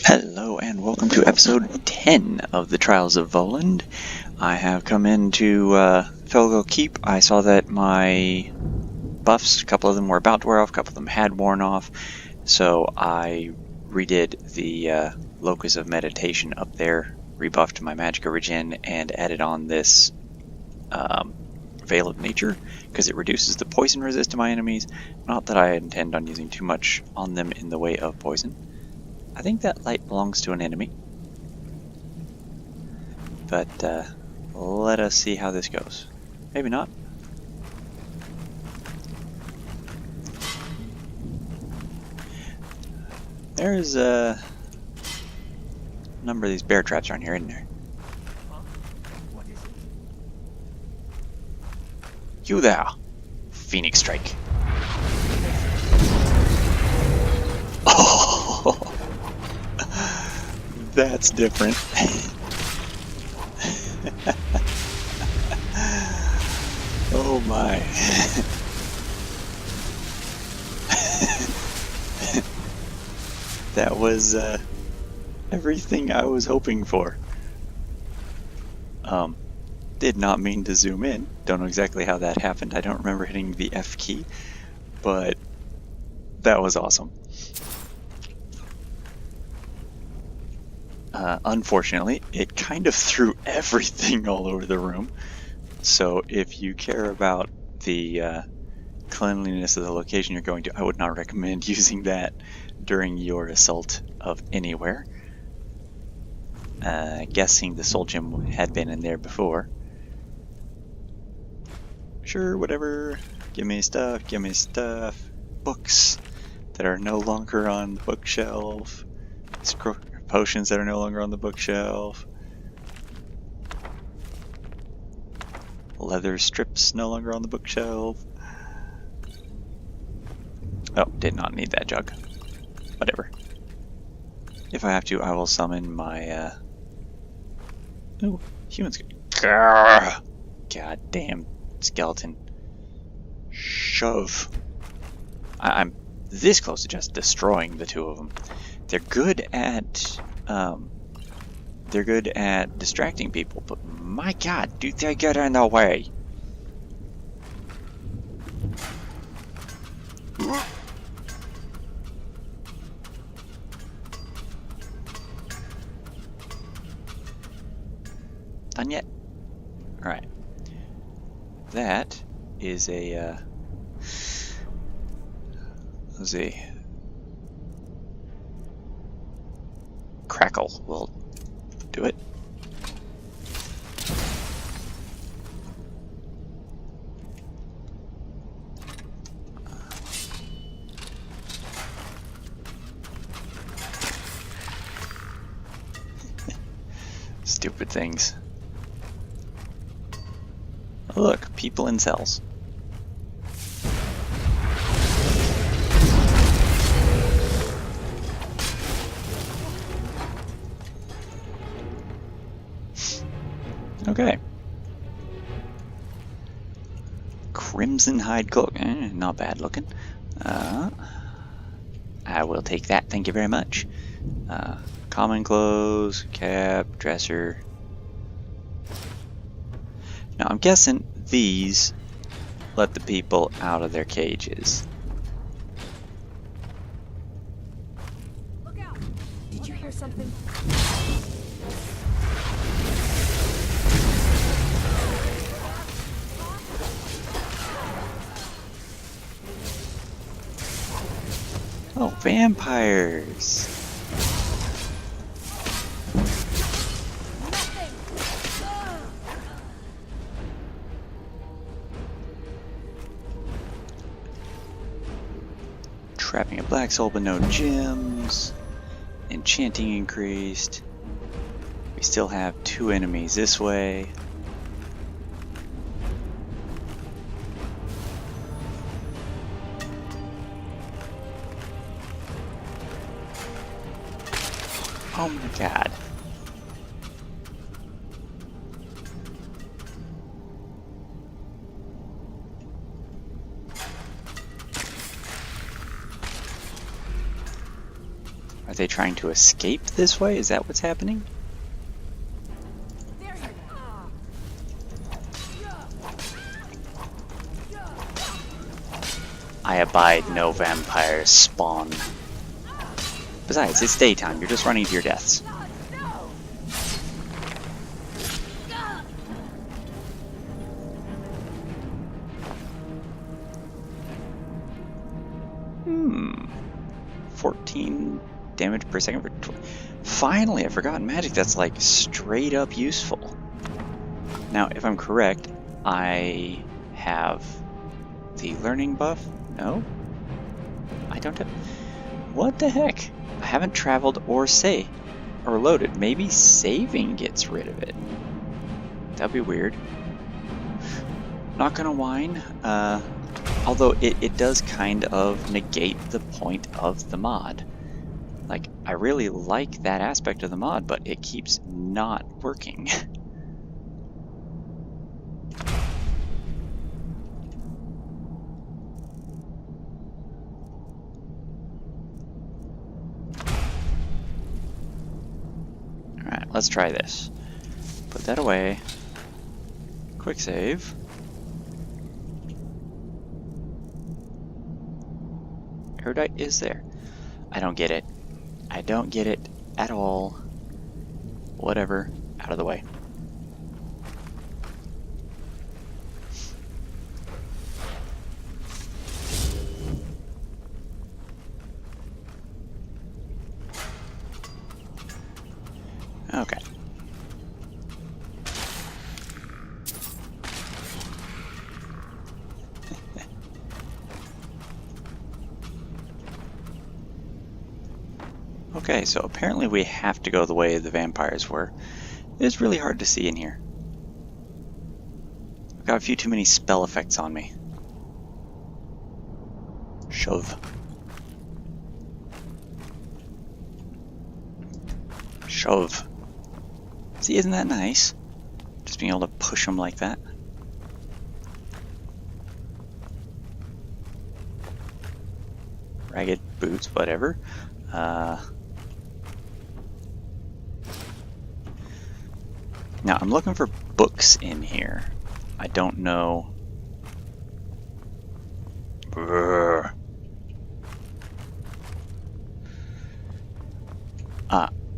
Hello and welcome to episode 10 of the Trials of Voland. I have come into Fellglow Keep. I saw that my buffs, a couple of them were about to wear off, a couple of them had worn off, so I redid the Locus of Meditation up there, rebuffed my Magic Origin, and added on this Veil of Nature, because it reduces the poison resist to my enemies. Not that I intend on using too much on them in the way of poison. I think that light belongs to an enemy. But let us see how this goes. Maybe not. There's a number of these bear traps around here, isn't there? You there! Phoenix Strike. Oh! That's different. Oh my. That was everything I was hoping for. Did not mean to zoom in. Don't know exactly how that happened. I don't remember hitting the F key, but that was awesome. Unfortunately, it kind of threw everything all over the room. So if you care about the cleanliness of the location you're going to, I would not recommend using that during your assault of anywhere. Guessing the soul gem had been in there before. Sure, whatever. Give me stuff, give me stuff. Books that are no longer on the bookshelf. Potions that are no longer on the bookshelf. Leather strips no longer on the bookshelf. Oh, did not need that jug. Whatever. If I have to, I will summon my ooh, humans. God damn skeleton. Shove. I'm this close to just destroying the two of them. They're good at distracting people, but my god, do they get in the way? Done yet? Alright. That is a let's see. Crackle will do it. Stupid things. Oh, look, people in cells. Okay. Crimson hide cloak. Not bad looking. I will take that, thank you very much. Common clothes, cap, dresser. Now I'm guessing these let the people out of their cages. Look out! Did you hear something? Oh, vampires! Trapping a black soul but no gems. Enchanting increased. We still have two enemies this way. Oh my god. Are they trying to escape this way? Is that what's happening? There you are. I abide no vampires spawn. Besides, it's daytime. You're just running to your deaths. No. 14 damage per second for Finally, I've forgotten magic that's like straight up useful. Now, if I'm correct, I have the learning buff? No? I don't have... What the heck? I haven't traveled or loaded. Maybe saving gets rid of it. That'd be weird. Not gonna whine. Although it does kind of negate the point of the mod. Like, I really like that aspect of the mod, but it keeps not working. Alright, let's try this. Put that away. Quick save. Erudite is there. I don't get it. I don't get it at all. Whatever. Out of the way. Okay. Okay, so apparently we have to go the way the vampires were. It's really hard to see in here. I've got a few too many spell effects on me. Shove. Shove. See, isn't that nice? Just being able to push them like that. Ragged boots, whatever. Now, I'm looking for books in here. I don't know.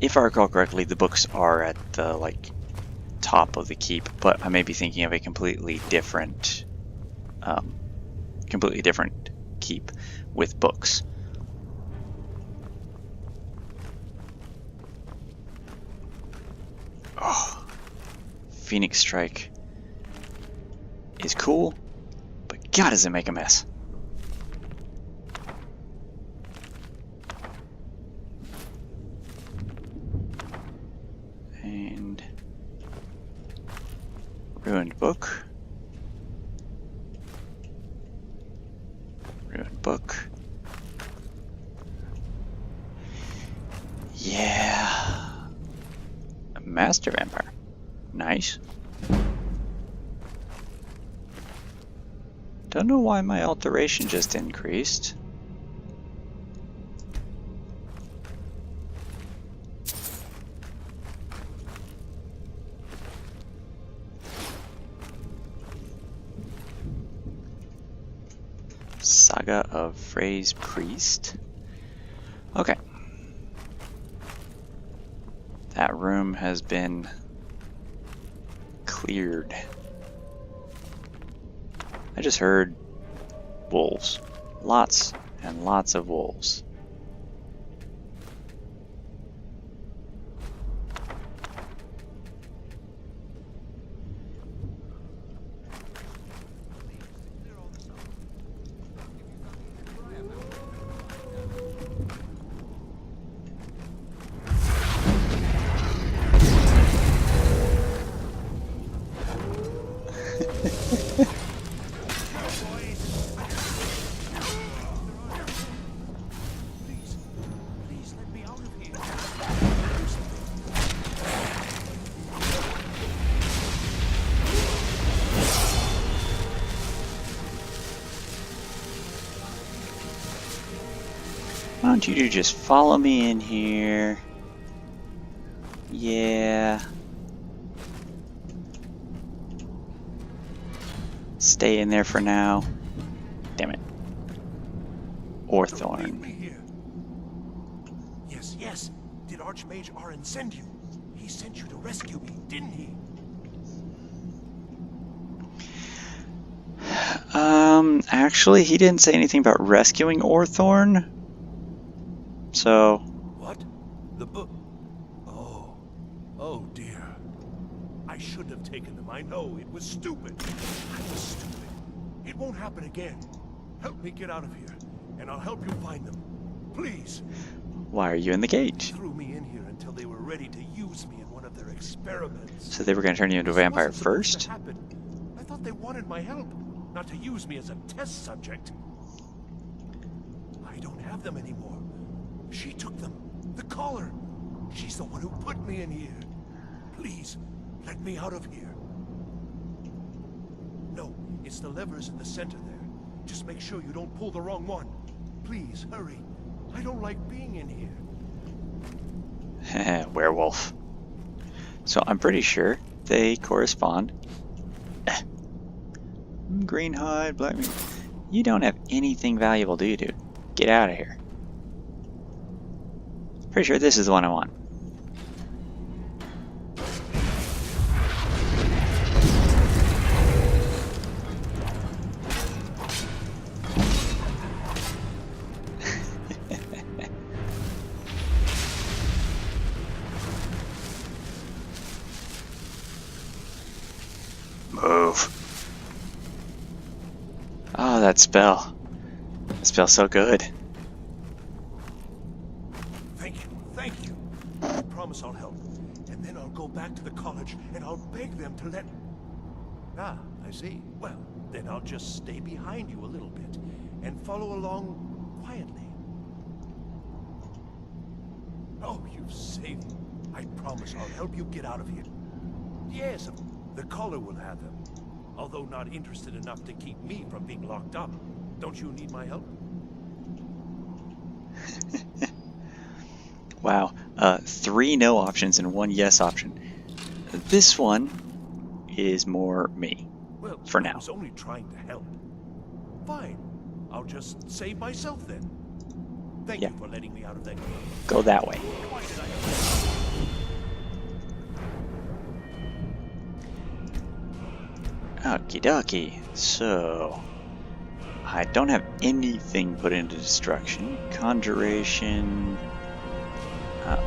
If I recall correctly, the books are at the, like, top of the keep, but I may be thinking of a completely different keep with books. Oh, Phoenix Strike is cool, but God, does it make a mess. And ruined book. Ruined book. Yeah. A Master Vampire. Nice. Don't know why my alteration just increased. Saga of Frey's Priest. Okay. That room has been cleared. I just heard wolves. Lots and lots of wolves. want you to just follow me in here. Yeah. Stay in there for now. Damn it. Don't leave Orthorn. me here. Yes, yes. Did Archmage Arin send you? He sent you to rescue me, didn't he? Actually, he didn't say anything about rescuing Orthorn. So, What? The book? Oh. Oh dear. I shouldn't have taken them. I know. It was stupid. I was stupid. It won't happen again. Help me get out of here, and I'll help you find them. Please. why are you in the cage? Threw me in here until they were ready to use me in one of their experiments. So they were going to turn you into a This vampire wasn't supposed first? to happen. I thought they wanted my help, not to use me as a test subject. I don't have them anymore. She took them. The collar. She's the one who put me in here. Please, let me out of here. No, it's the levers in the center there. Just make sure you don't pull the wrong one. Please, hurry. I don't like being in here. Werewolf. So I'm pretty sure they correspond. Green hide, black meat. You don't have anything valuable, do you, dude? Get out of here. Pretty sure this is the one I want. Move. Oh, that spell. That spell's so good. Thank you, thank you. I promise I'll help. And then I'll go back to the college and I'll beg them to let... Ah, I see. Well, then I'll just stay behind you a little bit and follow along quietly. Oh, you've saved me. I promise I'll help you get out of here. Yes, the collar will have them. Although not interested enough to keep me from being locked up. Don't you need my help? Wow. 3 no options and 1 yes option. This one is more me. Well, for I now. was only trying to help. Fine. I'll just save myself then. Thank Yeah. you for letting me out of that cage. Go that way. Why did I... Okie dokie. So, I don't have anything put into destruction. Conjuration.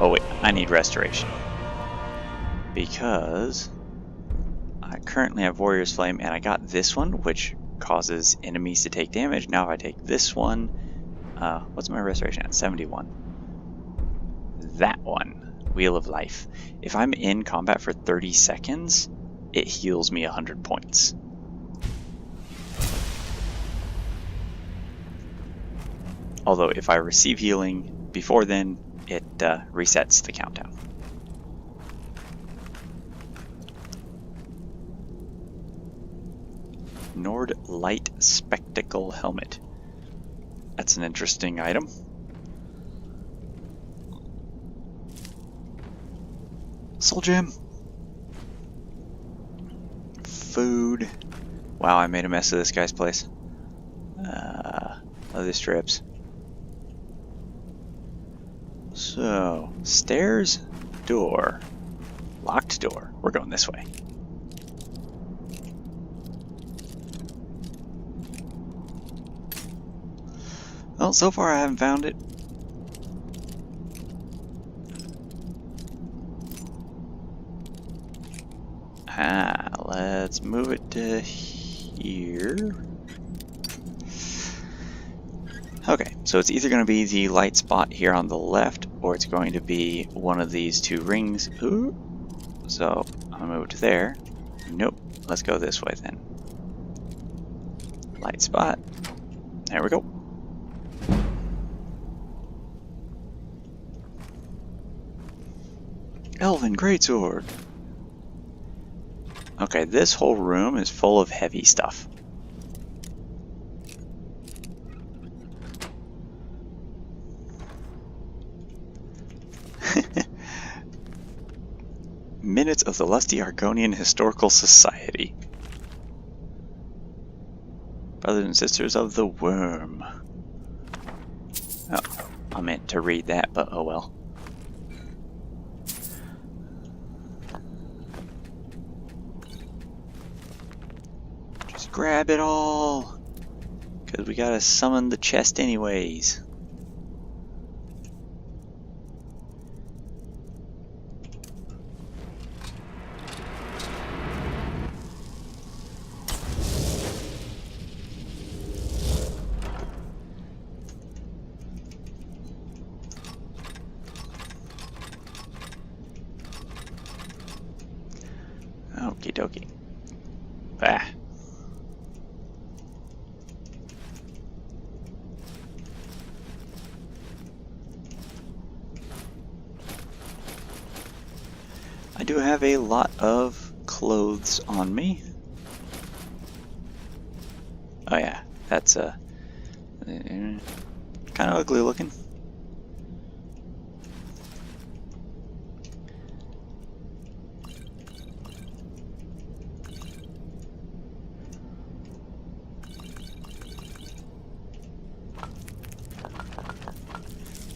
Oh wait, I need restoration. Because I currently have Warrior's Flame and I got this one, which causes enemies to take damage. Now if I take this one, what's my restoration at? 71. That one, Wheel of Life. If I'm in combat for 30 seconds, it heals me 100 points. Although if I receive healing before then, it resets the countdown. Nord Light Spectacle Helmet. That's an interesting item. Soul Gem. Food. Wow, I made a mess of this guy's place. Other strips. So, stairs, door. Locked door. We're going this way. Well, so far I haven't found it. Let's move it to here. Okay, so it's either going to be the light spot here on the left, or it's going to be one of these 2 rings. Ooh. So, I'm going to move it to there. Nope, let's go this way then. Light spot. There we go. Elven Greatsword. Okay, this whole room is full of heavy stuff. Minutes of the Lusty Argonian Historical Society. Brothers and Sisters of the Worm. Oh, I meant to read that, but oh well. Just grab it all, because we gotta summon the chest anyways. Okie dokie. Ah. I do have a lot of clothes on me. Oh yeah, that's kind of ugly looking.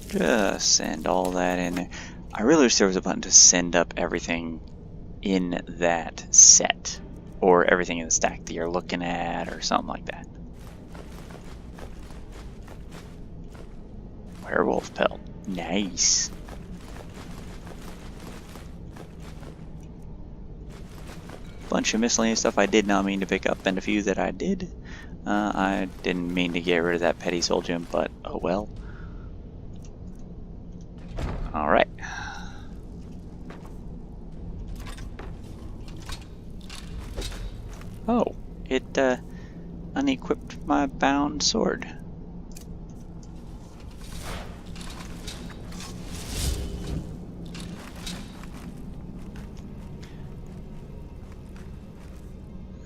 Just send all that in there. I really wish there was a button to send up everything in that set, or everything in the stack that you're looking at, or something like that. Werewolf pelt. Nice. Bunch of miscellaneous stuff I did not mean to pick up, and a few that I did. I didn't mean to get rid of that petty soul gem, but oh well. Alright. Oh, it unequipped my bound sword.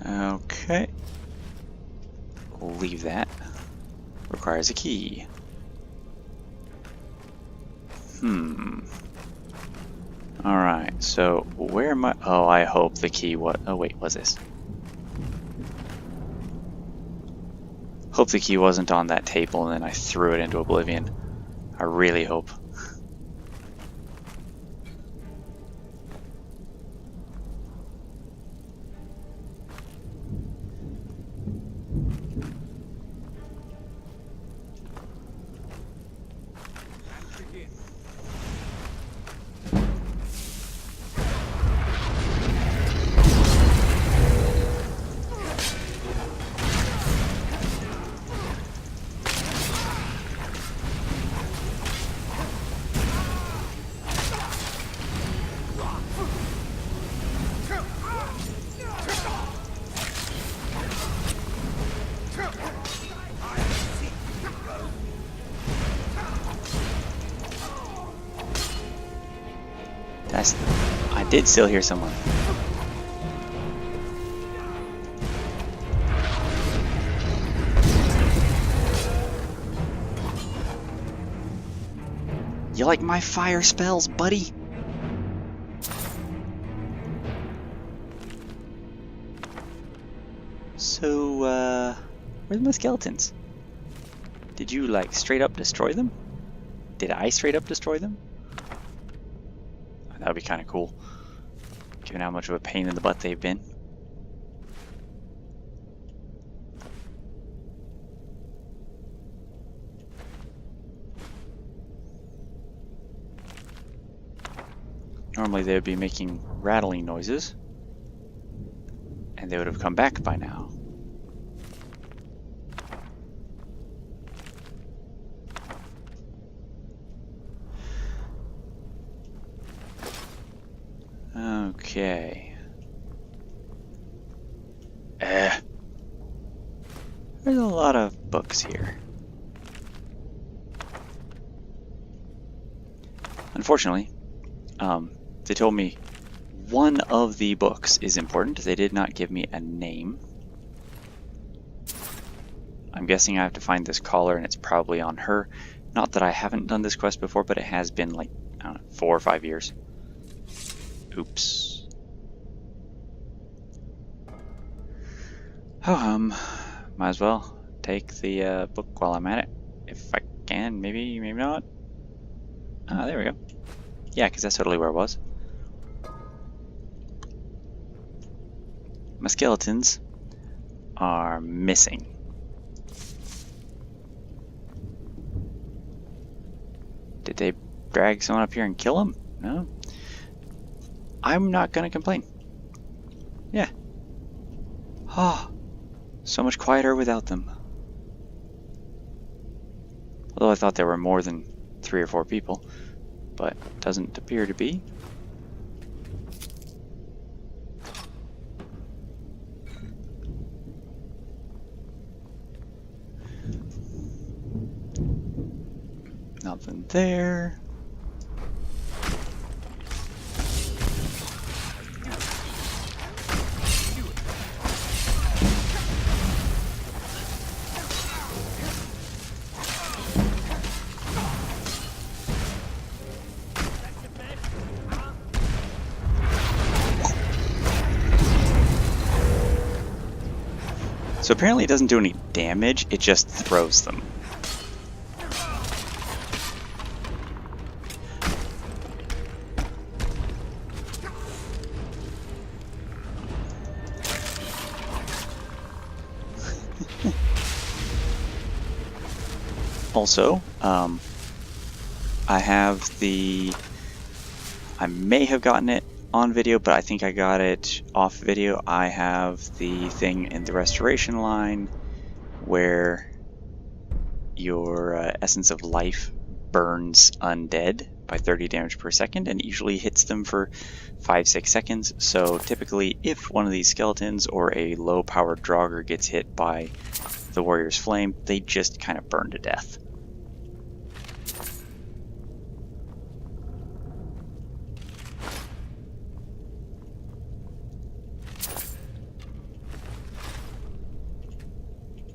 Okay. We'll leave that. Requires a key. Alright, so where am I? Oh, I hope the key was. Oh, wait, what's this? Hope the key wasn't on that table and then I threw it into oblivion. I really hope. I did still hear someone. You like my fire spells, buddy? So, where's my skeletons? Did you, like, straight up destroy them? Did I straight up destroy them? That would be kind of cool, given how much of a pain in the butt they've been. Normally they would be making rattling noises, and they would have come back by now. Okay. There's a lot of books here. Unfortunately, they told me one of the books is important. They did not give me a name. I'm guessing I have to find this collar, and it's probably on her. Not that I haven't done this quest before, but it has been like, I don't know, 4 or 5 years. Oops. Oh, might as well take the book while I'm at it. If I can, maybe not. Ah, there we go. Yeah, because that's totally where it was. My skeletons are missing. Did they drag someone up here and kill him? No. I'm not gonna complain. Yeah. Ah, so much quieter without them. Although I thought there were more than 3 or 4 people, but doesn't appear to be. Nothing there. So apparently it doesn't do any damage, it just throws them. Also, I may have gotten it on video, but I think I got it off video. I have the thing in the restoration line where your essence of life burns undead by 30 damage per second, and it usually hits them for 5-6 seconds. So typically, if one of these skeletons or a low-powered Draugr gets hit by the warrior's flame, they just kind of burn to death.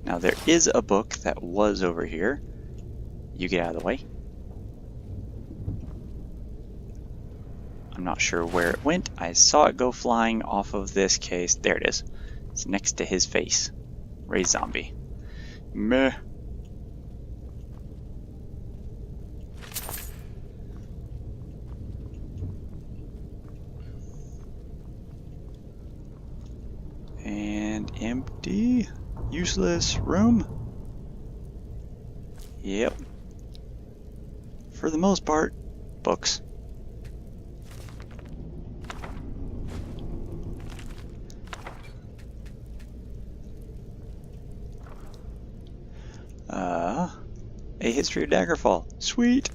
Now there is a book that was over here. You get out of the way. I'm not sure where it went. I saw it go flying off of this case. There it is. It's next to his face. Raise zombie. Meh. And empty. Useless room. Yep. For the most part, books. A history of Daggerfall. Sweet.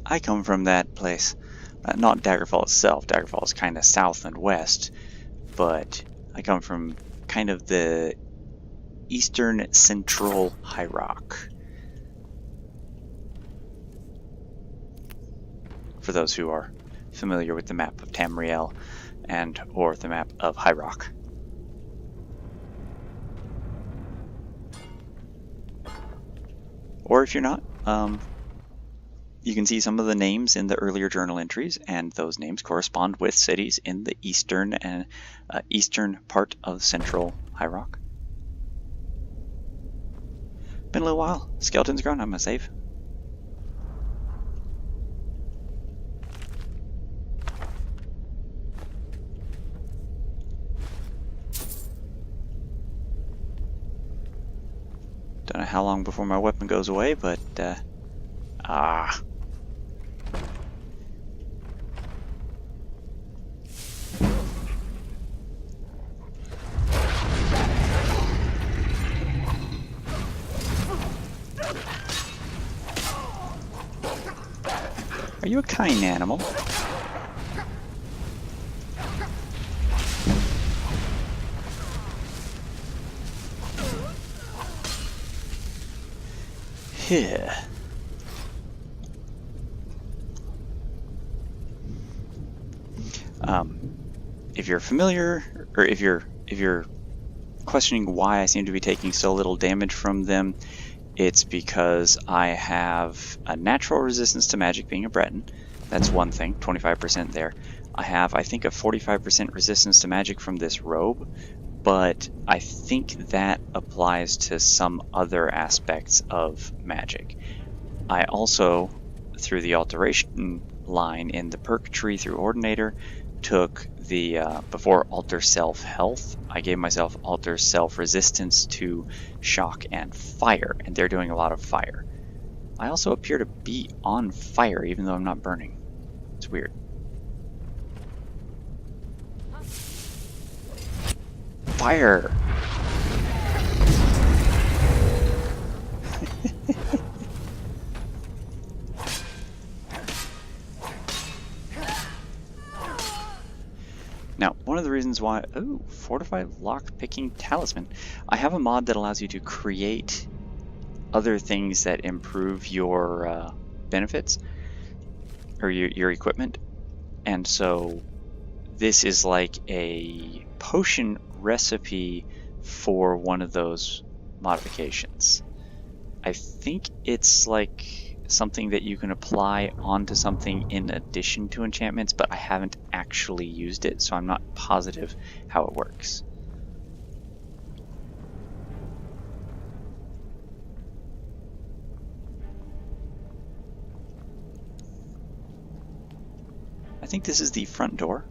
I come from that place. Not Daggerfall itself. Daggerfall is kind of south and west, but I come from kind of the eastern central High Rock. For those who are familiar with the map of Tamriel and or the map of High Rock. Or if you're not, you can see some of the names in the earlier journal entries, and those names correspond with cities in the eastern and eastern part of central High Rock. Been a little while. Skeleton's grown. I'm gonna save. Don't know how long before my weapon goes away, but Are you a kind animal? Here. If you're familiar, or if you're questioning why I seem to be taking so little damage from them, it's because I have a natural resistance to magic, being a Breton, That's one thing, 25% there. I have, I think, a 45% resistance to magic from this robe, but I think that applies to some other aspects of magic. I also, through the alteration line in the perk tree through Ordinator, took the, before Alter Self Health, I gave myself Alter Self Resistance to Shock and Fire, and they're doing a lot of fire. I also appear to be on fire even though I'm not burning. It's weird. Fire! Now, one of the reasons why... Oh, Fortified Lock-Picking Talisman. I have a mod that allows you to create other things that improve your benefits, or your equipment. And so this is like a potion recipe for one of those modifications. I think it's like something that you can apply onto something in addition to enchantments, but I haven't actually used it, so I'm not positive how it works. I think this is the front door.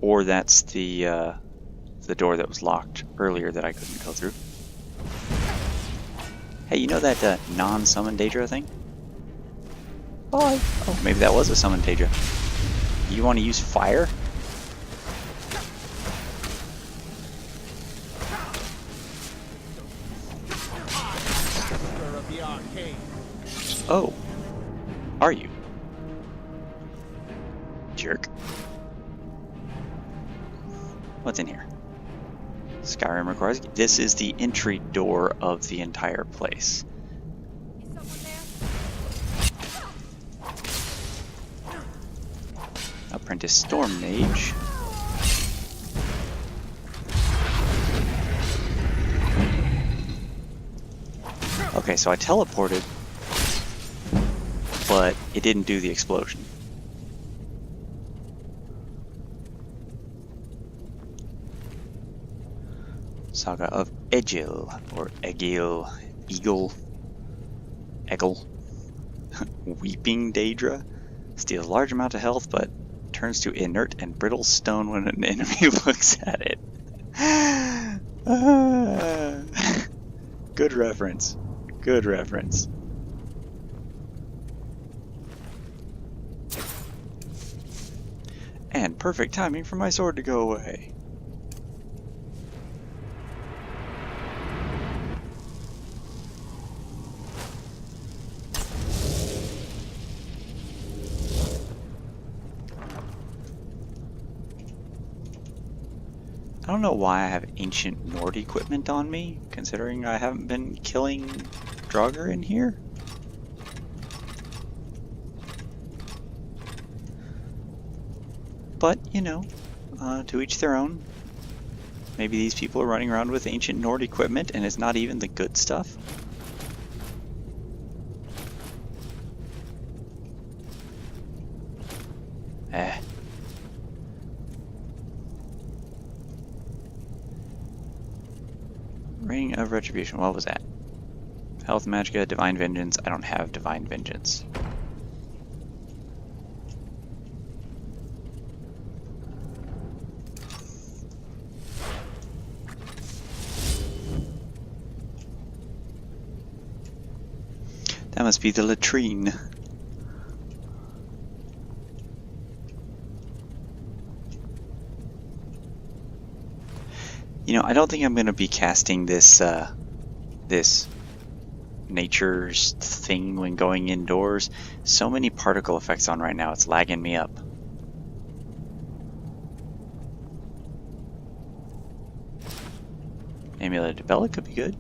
Or that's the door that was locked earlier that I couldn't go through. Hey, you know that non-summon Daedra thing? Oh, maybe that was a summon Daedra. You want to use fire? Oh, are you? Jerk. What's in here? Skyrim requires... This is the entry door of the entire place. Is someone there? Apprentice Storm Mage. Okay, so I teleported, but it didn't do the explosion. Saga of Egil, or Egil, Eagle, Egil. Weeping Daedra. Steals a large amount of health, but turns to inert and brittle stone when an enemy looks at it. Good reference. Good reference. And perfect timing for my sword to go away. I don't know why I have Ancient Nord equipment on me, considering I haven't been killing Draugr in here. But, you know, to each their own. Maybe these people are running around with Ancient Nord equipment and it's not even the good stuff. Ring of Retribution, what was that? Health Magicka, Divine Vengeance. I don't have Divine Vengeance. That must be the latrine. You know, I don't think I'm going to be casting this this nature's thing when going indoors. So many particle effects on right now, it's lagging me up. Amulet of Bella could be good.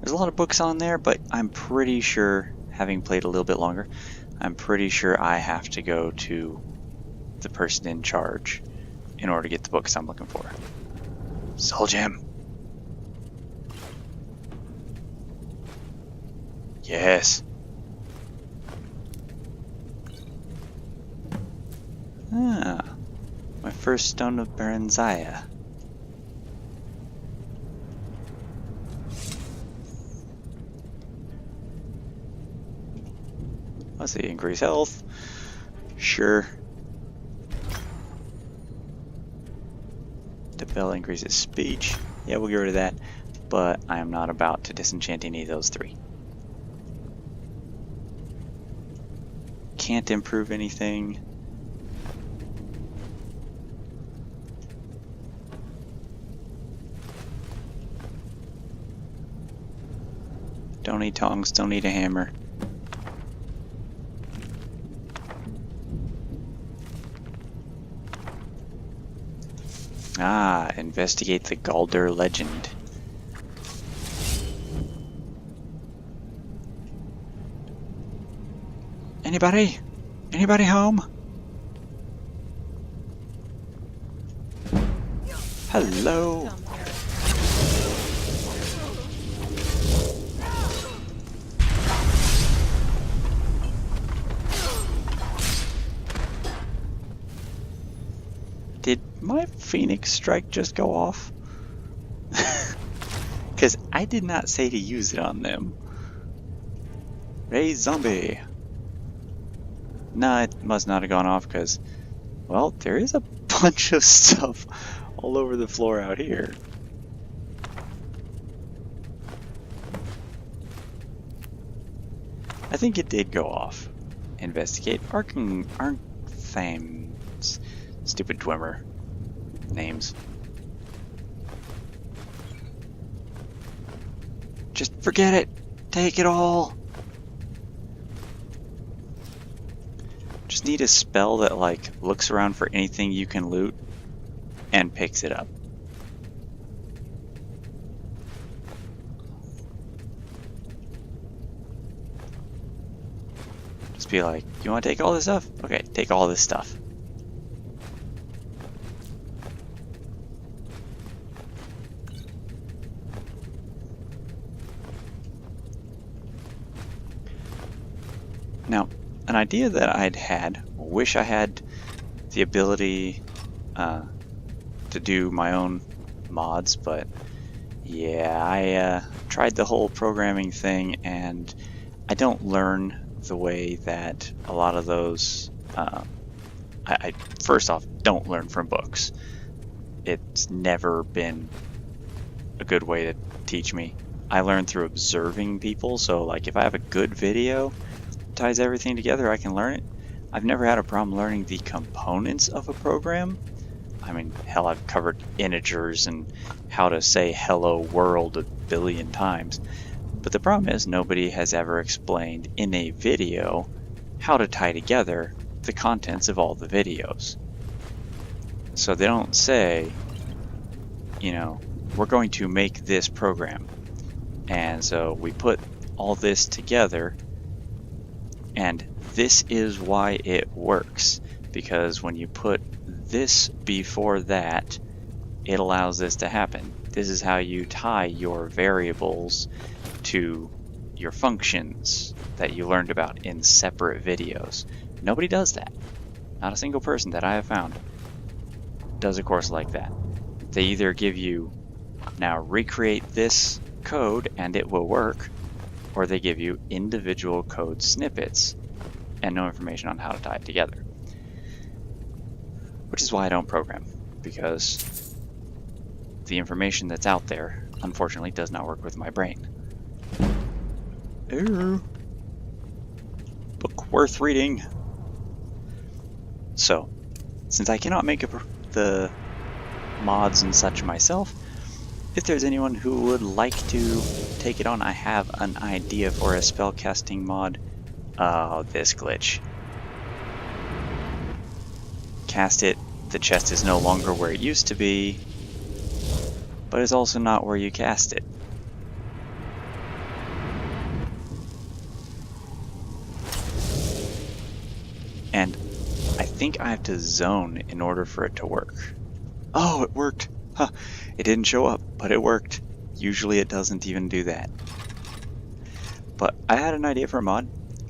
There's a lot of books on there, but I'm pretty sure, having played a little bit longer, I'm pretty sure I have to go to the person in charge in order to get the books I'm looking for. Soul Gem. Yes. Ah, my first stone of Baranzaya. Let's see, increase health. Sure. The bell increases speech. Yeah, we'll get rid of that. But I am not about to disenchant any of those three. Can't improve anything. Don't need tongs, don't need a hammer. Ah, investigate the Galder legend. Anybody? Anybody home? Hello. Did my Phoenix strike just go off? Because I did not say to use it on them. Raise zombie. Nah, it must not have gone off because, well, there is a bunch of stuff all over the floor out here. I think it did go off. Investigate Arcthames. Stupid Dwemer names. Just forget it. Take it all. Just need a spell that like looks around for anything you can loot and picks it up. Just be like, you want to take all this stuff? Okay, take all this stuff. Now, an idea that I'd had, wish I had the ability to do my own mods, but yeah, I tried the whole programming thing and I don't learn the way that a lot of those, I first off don't learn from books. It's never been a good way to teach me. I learn through observing people, so like if I have a good video ties everything together, I can learn it. I've never had a problem learning the components of a program. I mean, hell, I've covered integers and how to say hello world a billion times. But the problem is nobody has ever explained in a video how to tie together the contents of all the videos. So they don't say, you know, we're going to make this program. And so we put all this together and this is why it works, because when you put this before that, it allows this to happen. This is how you tie your variables to your functions that you learned about in separate videos. Nobody does that. Not a single person that I have found does a course like that. They either give you, now recreate this code and it will work, or they give you individual code snippets and no information on how to tie it together. Which is why I don't program, because the information that's out there, unfortunately, does not work with my brain. Ooh. Book worth reading. So, since I cannot make the mods and such myself, if there's anyone who would like to take it on, I have an idea for a spellcasting mod. Oh, this glitch. Cast it, the chest is no longer where it used to be, but it's also not where you cast it. And I think I have to zone in order for it to work. Oh, it worked! Huh. It didn't show up, but it worked. Usually it doesn't even do that. But I had an idea for a mod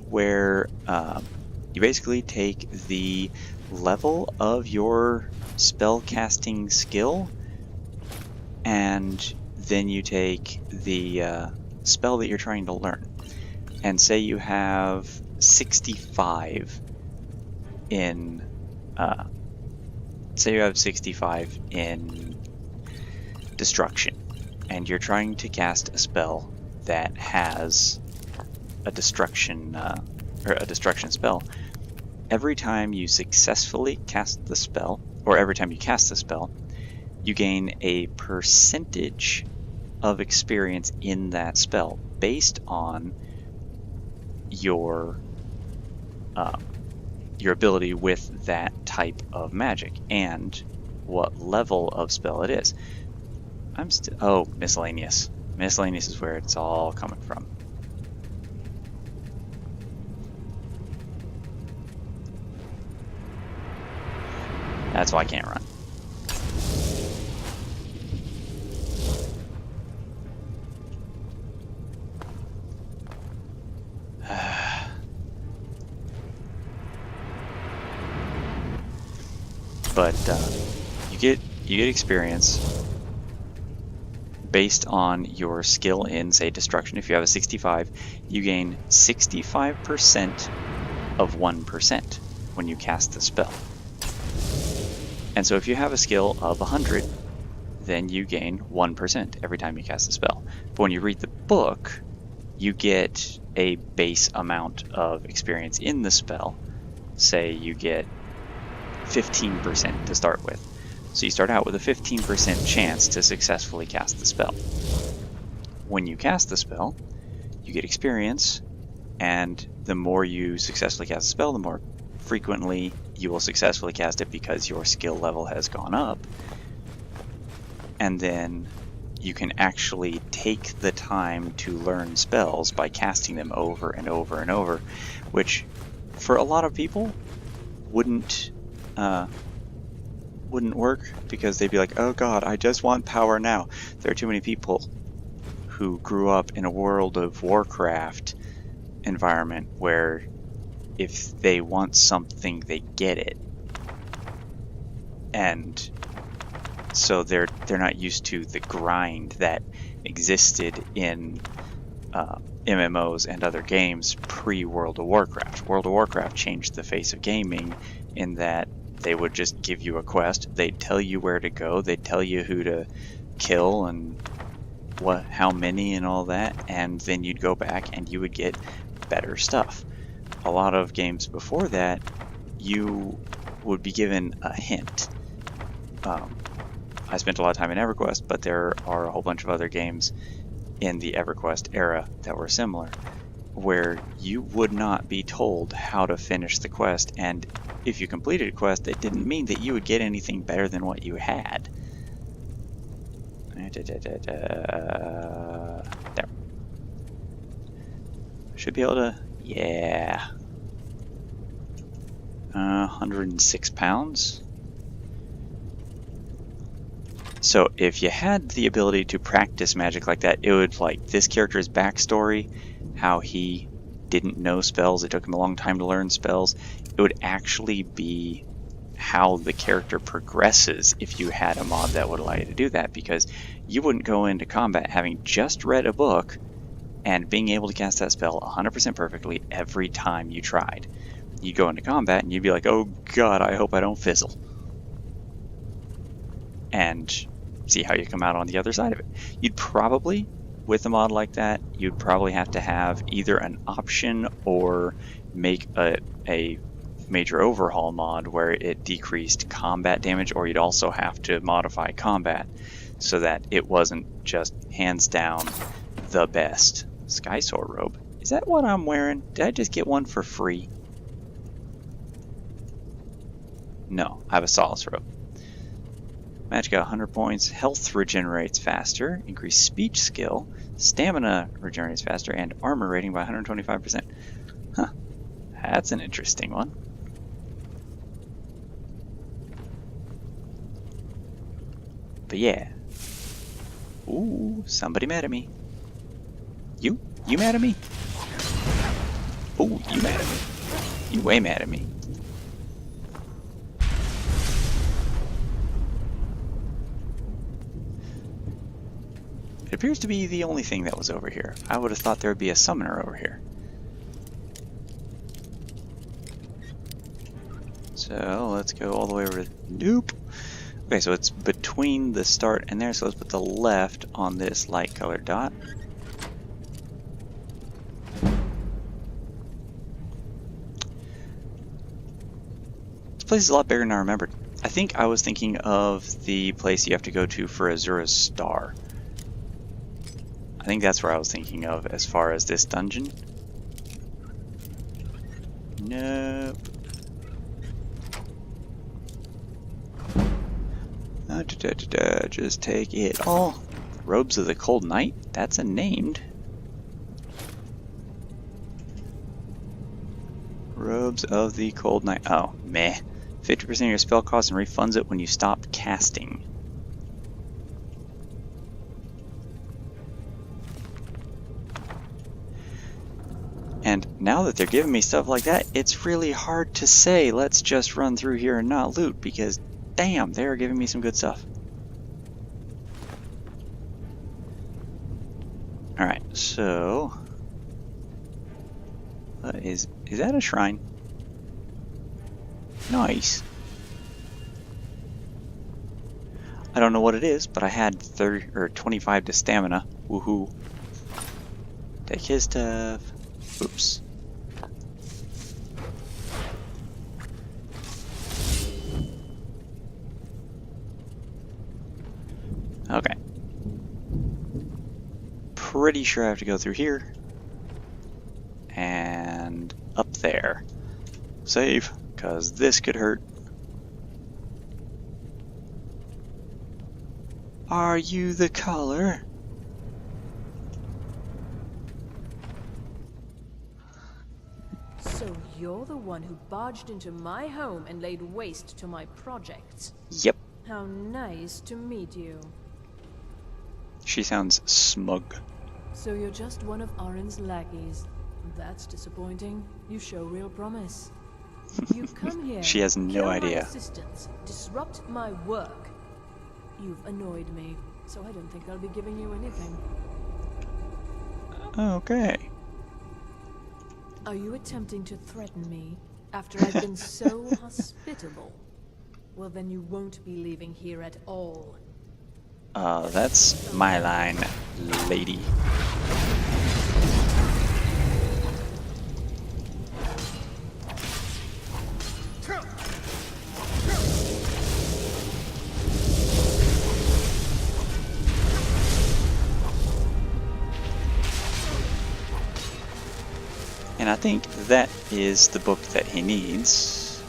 where you basically take the level of your spell casting skill, and then you take the spell that you're trying to learn. And say you have 65 in destruction, and you're trying to cast a spell that has a destruction spell. Every time you successfully cast the spell, or every time you cast the spell, you gain a percentage of experience in that spell based on your ability with that type of magic and what level of spell it is. Oh, miscellaneous. Miscellaneous is where it's all coming from. That's why I can't run. But you get experience based on your skill in, say, destruction. If you have a 65, you gain 65% of 1% when you cast the spell. And so if you have a skill of 100, then you gain 1% every time you cast the spell. But when you read the book, you get a base amount of experience in the spell. Say you get 15% to start with. So you start out with a 15% chance to successfully cast the spell. When you cast the spell, you get experience, and the more you successfully cast the spell, the more frequently you will successfully cast it because your skill level has gone up. And then you can actually take the time to learn spells by casting them over and over and over, which for a lot of people wouldn't work, because they'd be like, oh god, I just want power now. There are too many people who grew up in a World of Warcraft environment where if they want something, they get it. And so they're not used to the grind that existed in MMOs and other games pre-World of Warcraft. World of Warcraft changed the face of gaming in that they would just give you a quest, they'd tell you where to go, they'd tell you who to kill and how many and all that, and then you'd go back and you would get better stuff. A lot of games before that, you would be given a hint. I spent a lot of time in EverQuest, but there are a whole bunch of other games in the EverQuest era that were similar, where you would not be told how to finish the quest, and if you completed a quest, it didn't mean that you would get anything better than what you had. There. Should be able to, yeah. 106 pounds. So if you had the ability to practice magic like that, it would, like, this character's backstory, how he didn't know spells, it took him a long time to learn spells, it would actually be how the character progresses if you had a mod that would allow you to do that, because you wouldn't go into combat having just read a book and being able to cast that spell 100% perfectly every time you tried. You'd go into combat and you'd be like, oh god, I hope I don't fizzle. And see how you come out on the other side of it. You'd probably, with a mod like that, you'd probably have to have either an option or make a major overhaul mod where it decreased combat damage, or you'd also have to modify combat so that it wasn't just hands down the best. Skysoar robe. Is that what I'm wearing? Did I just get one for free? No, I have a Solace robe. Magic at 100 points, health regenerates faster, increased speech skill, stamina regenerates faster, and armor rating by 125%. Huh, that's an interesting one. But yeah. Ooh, somebody mad at me. You mad at me? Oh, you mad at me? You way mad at me. It appears to be the only thing that was over here. I would have thought there would be a summoner over here. So let's go all the way over to... Nope. Okay, so it's between the start and there, so let's put the left on this light colored dot. This place is a lot bigger than I remembered. I think I was thinking of the place you have to go to for Azura's Star. I think that's where I was thinking of as far as this dungeon. Nope. Just take it all. Robes of the Cold Night? That's a named. Robes of the Cold Night. Oh, meh. 50% of your spell cost and refunds it when you stop casting. And now that they're giving me stuff like that, it's really hard to say, let's just run through here and not loot, because damn, they're giving me some good stuff. Alright, so... is that a shrine? Nice. I don't know what it is, but I had 30 or 25 to stamina. Woohoo. Take his stuff. Oops. Okay. Pretty sure I have to go through here. And up there. Save, because this could hurt. Are you the color? So you're the one who barged into my home and laid waste to my projects. Yep. How nice to meet you. She sounds smug. So you're just one of Arin's lackeys. That's disappointing. You show real promise. You come here. She has no kill idea. My assistants, disrupt my work. You've annoyed me, so I don't think I'll be giving you anything. Okay. Are you attempting to threaten me after I've been so hospitable? Well, then you won't be leaving here at all. That's my line, lady. And I think that is the book that he needs.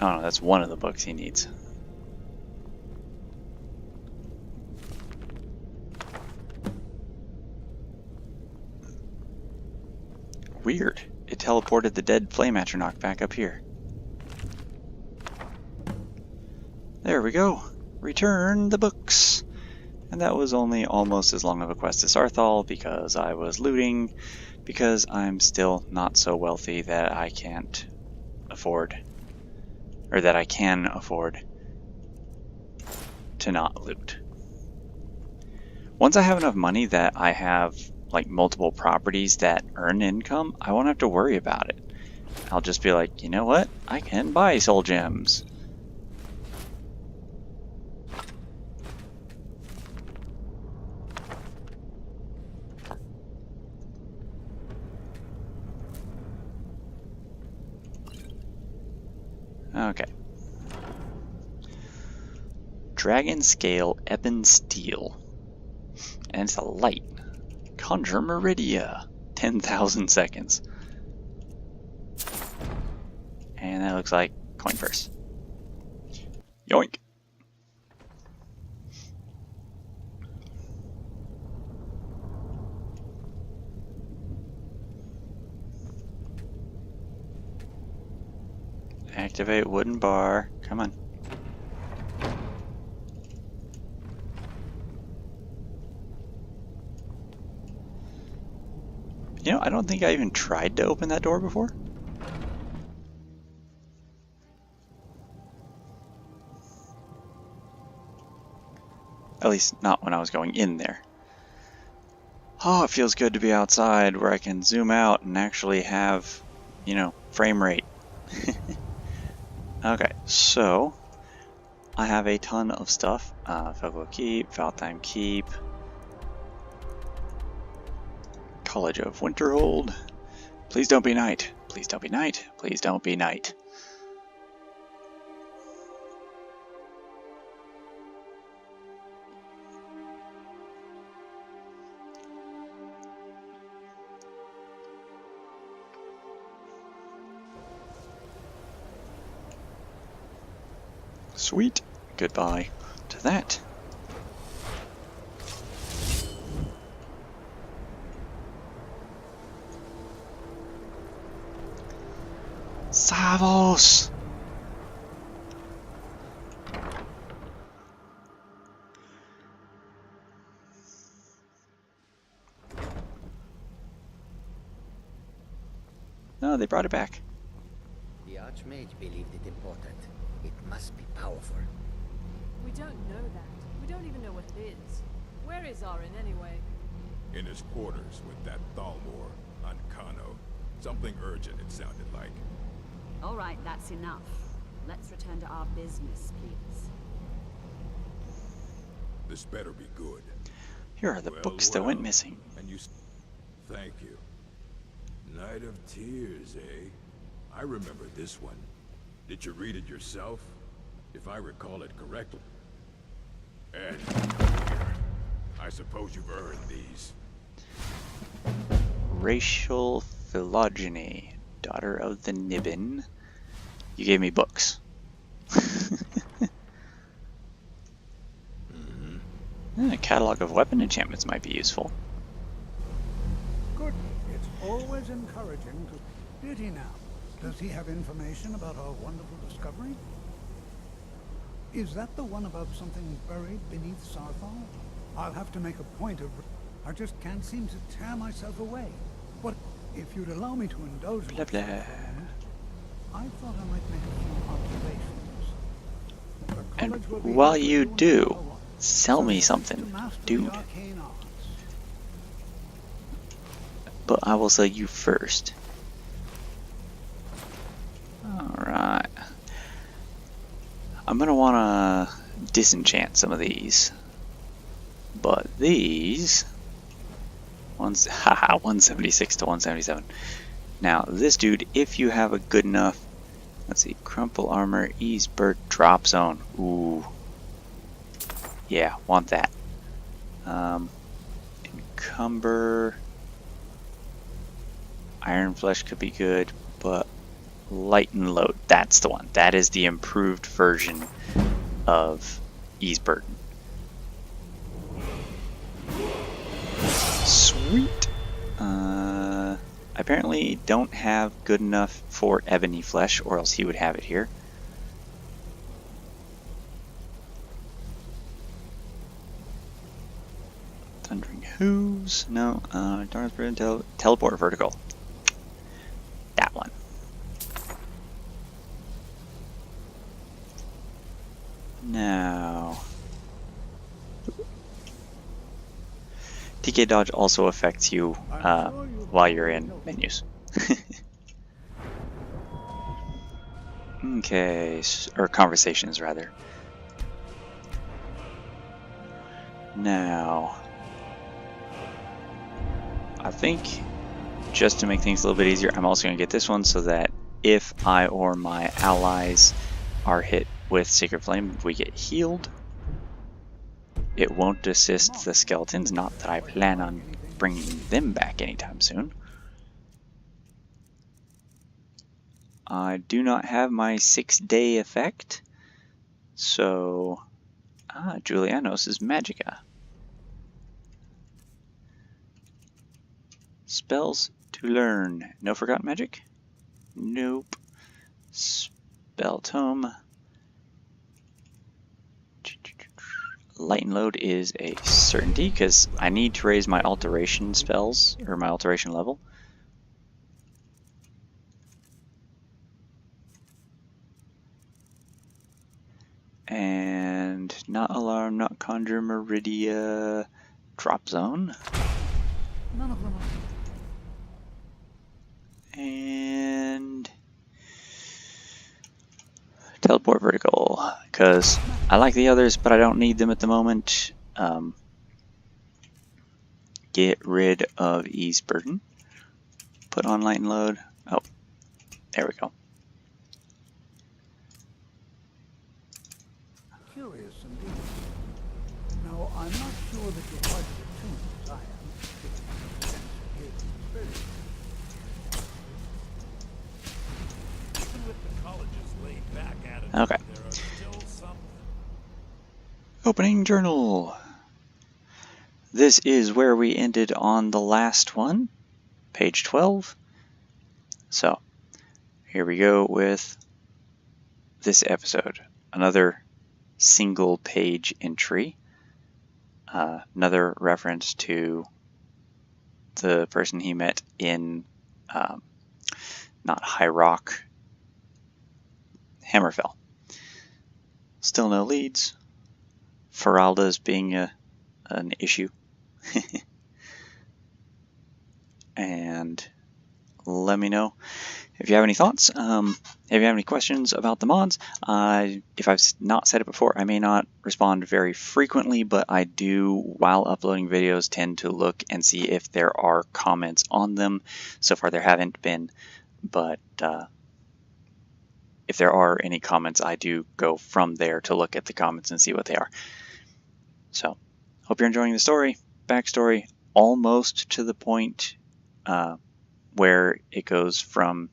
Oh no, that's one of the books he needs. Weird. It teleported the dead flame atronach back up here. There we go. Return the books. And that was only almost as long of a quest as Arthal because I was looting, because I'm still not so wealthy that I can't afford, or that I can afford to not loot. Once I have enough money that I have like multiple properties that earn income, I won't have to worry about it. I'll just be like, you know what? I can buy soul gems. Okay. Dragon Scale Ebon Steel. And it's a light. Conjure Meridia. 10,000 seconds. And that looks like coin purse. Yoink. Activate wooden bar. Come on. You know, I don't think I even tried to open that door before. At least not when I was going in there. Oh, it feels good to be outside where I can zoom out and actually have, you know, frame rate. Okay, so I have a ton of stuff. Fellglow Keep, Valtime Keep, College of Winterhold. Please don't be night. Please don't be night. Please don't be night. Sweet. Goodbye to that. Savos! No, they brought it back. The Archmage believed it important. It must be powerful. We don't know that. We don't even know what it is. Where is Arin anyway? In his quarters with that Thalmor on Kano. Something urgent, it sounded like. All right, that's enough. Let's return to our business, please. This better be good. Here are the books that went missing. And you... Thank you. Night of Tears, eh? I remember this one. Did you read it yourself? If I recall it correctly. And I suppose you've earned these. Racial phylogeny, daughter of the Nibbin. You gave me books. A catalog of weapon enchantments might be useful. Good. It's always encouraging to... Did he now? Does he have information about our wonderful discovery? Is that the one about something buried beneath Sarthal? I'll have to make a point of... I just can't seem to tear myself away. But if you'd allow me to indulge Blah, blah. I thought I might make a few observations. The And college will be while happy you to do, know what. sell me So, something, to master the dude. arcane arts. But I will sell you first. Alright. I'm gonna wanna disenchant some of these. But these... Haha, 176 to 177. Now, this dude, if you have a good enough... Let's see, Crumple Armor, Ease Burt, Drop Zone. Ooh. Yeah, want that. Encumber... Iron Flesh could be good, but Light and Load, that's the one. That is the improved version of Ease Burden. Sweet. I apparently don't have good enough for Ebony Flesh, or else he would have it here. Thundering Hooves, no. Darkness Burden, Teleport Vertical. That one. Now, TK Dodge also affects you while you're in menus. Okay, or conversations rather. Now, I think just to make things a little bit easier, I'm also going to get this one so that if I or my allies are hit with Sacred Flame, we get healed. It won't assist the skeletons, not that I plan on bringing them back anytime soon. I do not have my 6-day effect, so... Julianos is Magicka. Spells to learn. No Forgotten Magic? Nope. Spell Tome. Light and Load is a certainty because I need to raise my alteration spells, or my alteration level. And not alarm, not conjure, Meridia, drop zone. None of them are. And teleport vertical, because I like the others, but I don't need them at the moment. Get rid of ease burden. Put on light and load. Oh, there we go. Curious indeed. Now, I'm not sure that you're quite as attuned as I am, given the extensive years of experience. Even with the college's laid back attitude, Okay. there are still some. Opening journal. This is where we ended on the last one, page 12. So, here we go with this episode. Another single page entry. Another reference to the person he met in, not High Rock, Hammerfell. Still no leads. Feralda's being an issue. And let me know if you have any thoughts. If you have any questions about the mods. If I've not said it before, I may not respond very frequently, but I do, while uploading videos, tend to look and see if there are comments on them. So far there haven't been, but if there are any comments, I do go from there to look at the comments and see what they are. So, hope you're enjoying the story. Backstory, almost to the point where it goes from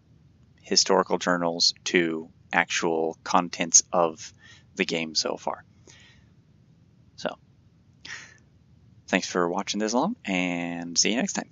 historical journals to actual contents of the game so far. So, thanks for watching this long, and see you next time.